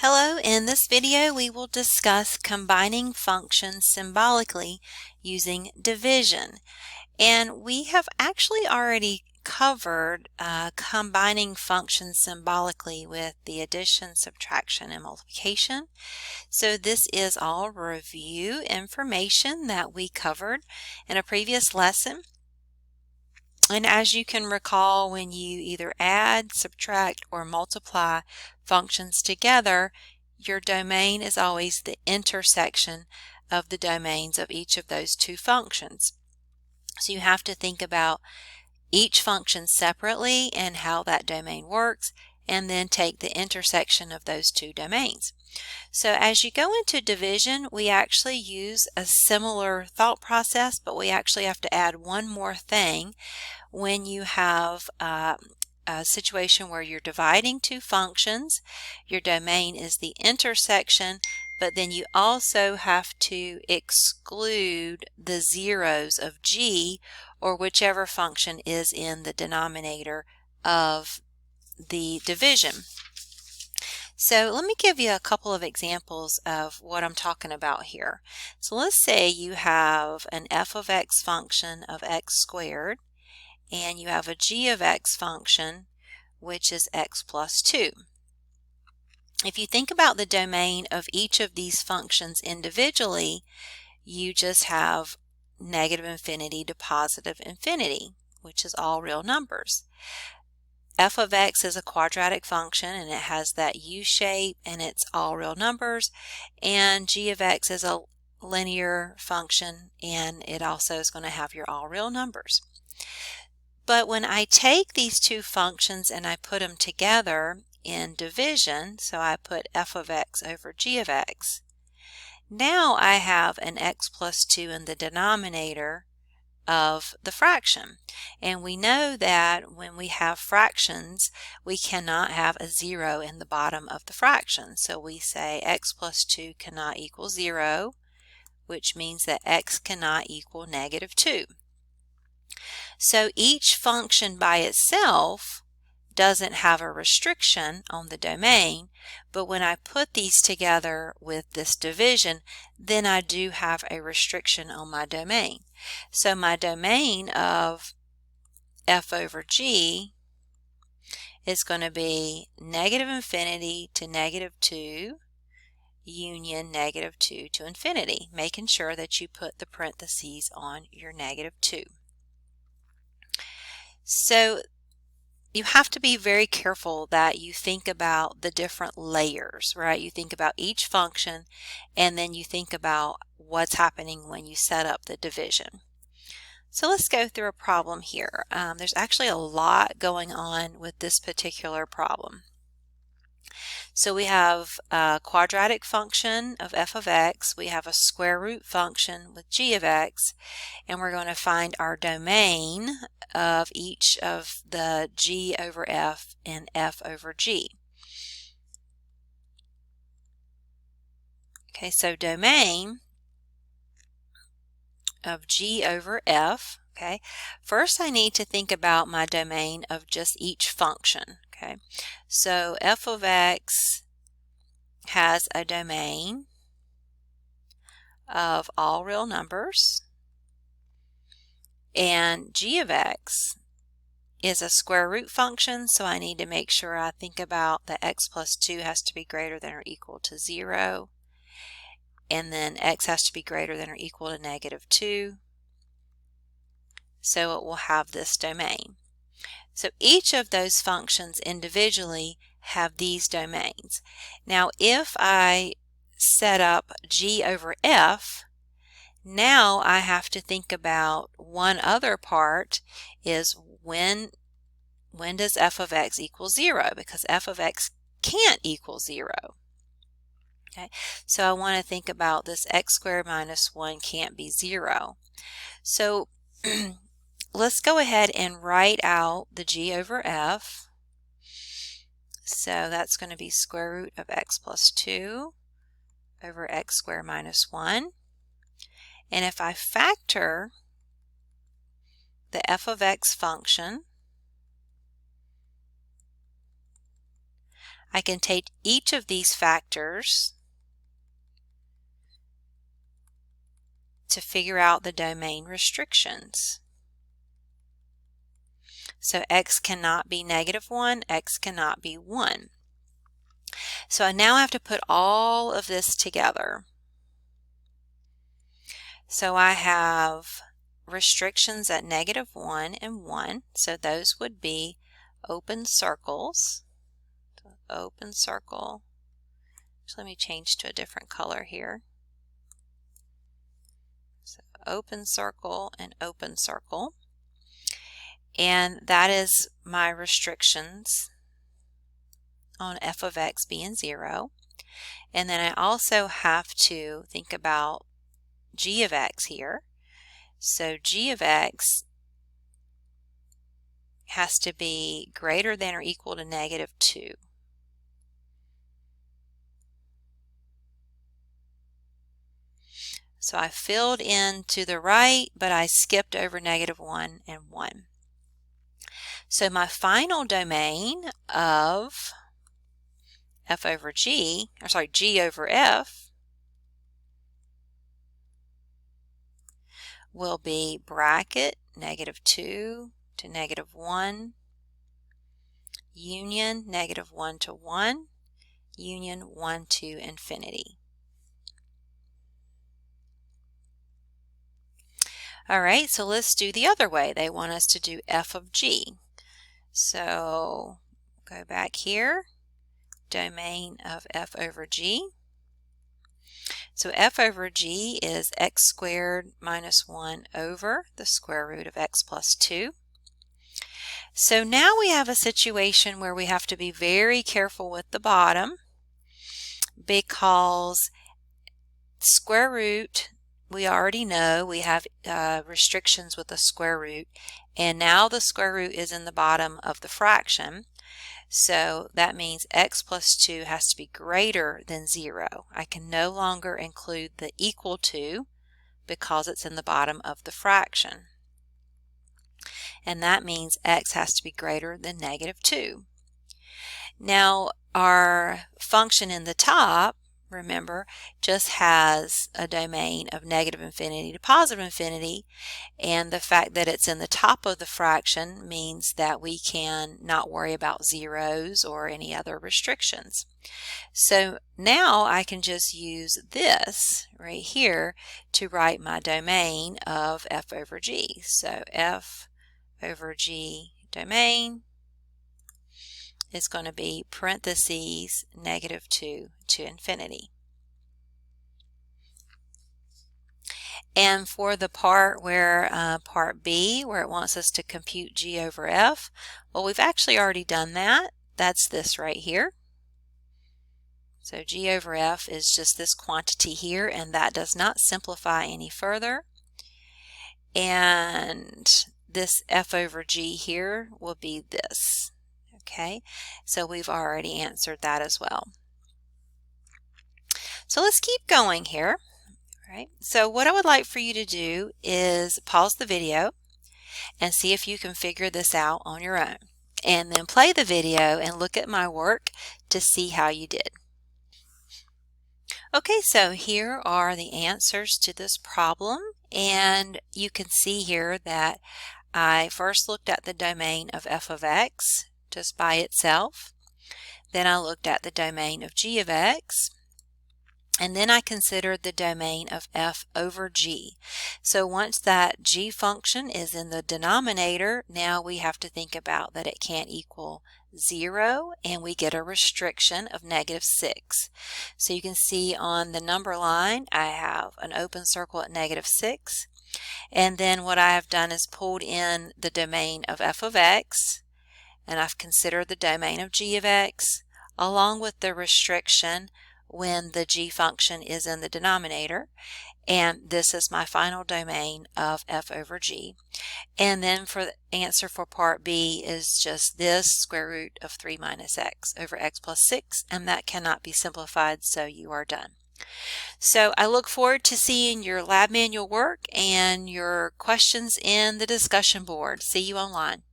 Hello, in this video we will discuss combining functions symbolically using division. And we have actually already covered combining functions symbolically with the addition, subtraction, and multiplication. So this is all review information that we covered in a previous lesson. And as you can recall, when you either add, subtract, or multiply functions together, your domain is always the intersection of the domains of each of those two functions. So you have to think about each function separately and how that domain works, and then take the intersection of those two domains. So as you go into division, we actually use a similar thought process, but we actually have to add one more thing. When you have a situation where you're dividing two functions, your domain is the intersection, but then you also have to exclude the zeros of g, or whichever function is in the denominator of the division. So let me give you a couple of examples of what I'm talking about here. So let's say you have an f of x function of x squared, and you have a g of x function, which is x plus 2. If you think about the domain of each of these functions individually, you just have negative infinity to positive infinity, which is all real numbers. F of x is a quadratic function, and it has that U shape, and it's all real numbers. And g of x is a linear function, and it also is going to have your all real numbers. But when I take these two functions and I put them together in division, so I put f of x over g of x, now I have an x plus 2 in the denominator of the fraction. And we know that when we have fractions, we cannot have a 0 in the bottom of the fraction. So we say x plus 2 cannot equal 0, which means that x cannot equal negative 2. So each function by itself doesn't have a restriction on the domain, but when I put these together with this division, then I do have a restriction on my domain. So my domain of f over g is going to be negative infinity to negative 2 union negative 2 to infinity, making sure that you put the parentheses on your negative 2. So you have to be very careful that you think about the different layers, right? You think about each function, and then you think about what's happening when you set up the division. So let's go through a problem here. There's actually a lot going on with this particular problem. So we have a quadratic function of f of x, we have a square root function with g of x, and we're going to find our domain of each of the g over f and f over g. Okay, so domain of g over f. Okay, first I need to think about my domain of just each function. Okay, so f of x has a domain of all real numbers, and g of x is a square root function, so I need to make sure I think about that x plus 2 has to be greater than or equal to 0, and then x has to be greater than or equal to negative 2, so it will have this domain. So each of those functions individually have these domains. Now if I set up g over f, now I have to think about one other part, is when does f of x equal 0? Because f of x can't equal 0. Okay, so I want to think about this x squared minus 1 can't be 0. So let's go ahead and write out the g over f. So that's going to be square root of x plus 2 over x squared minus 1. And if I factor the f of x function, I can take each of these factors to figure out the domain restrictions. So x cannot be -1, x cannot be 1. So I now have to put all of this together. So I have restrictions at -1 and 1. So those would be open circles. So open circle. So let me change to a different color here. So open circle and open circle. And that is my restrictions on f of x being 0. And then I also have to think about g of x here. So g of x has to be greater than or equal to -2. So I filled in to the right, but I skipped over -1 and 1. So my final domain of f over g, or sorry, g over f, will be bracket -2 to -1, union -1 to 1, union 1 to infinity. All right, so let's do the other way. They want us to do f of g. So go back here, domain of f over g. So f over g is x squared minus 1 over the square root of x plus 2. So now we have a situation where we have to be very careful with the bottom, because square root, we already know we have restrictions with the square root, and now the square root is in the bottom of the fraction. So that means x plus 2 has to be greater than 0. I can no longer include the equal to because it's in the bottom of the fraction. And that means x has to be greater than -2. Now our function in the top, remember, just has a domain of -infinity to +infinity, and the fact that it's in the top of the fraction means that we can not worry about zeros or any other restrictions. So now I can just use this right here to write my domain of f over g. So f over g domain is going to be parentheses -2 to infinity. And for the part where part B, where it wants us to compute g over f, well, we've actually already done that. That's this right here. So g over f is just this quantity here, and that does not simplify any further. And this f over g here will be this. Okay, so we've already answered that as well. So let's keep going here. All right, so what I would like for you to do is pause the video and see if you can figure this out on your own, and then play the video and look at my work to see how you did. Okay, so here are the answers to this problem, and you can see here that I first looked at the domain of f of x just by itself. Then I looked at the domain of g of x, and then I considered the domain of f over g. So once that g function is in the denominator, now we have to think about that it can't equal 0, and we get a restriction of -6. So you can see on the number line I have an open circle at -6, and then what I have done is pulled in the domain of f of x, and I've considered the domain of g of x along with the restriction when the g function is in the denominator, and this is my final domain of f over g. And then for the answer for part B is just this square root of 3 minus x over x plus 6, and that cannot be simplified, so you are done. So I look forward to seeing your lab manual work and your questions in the discussion board. See you online.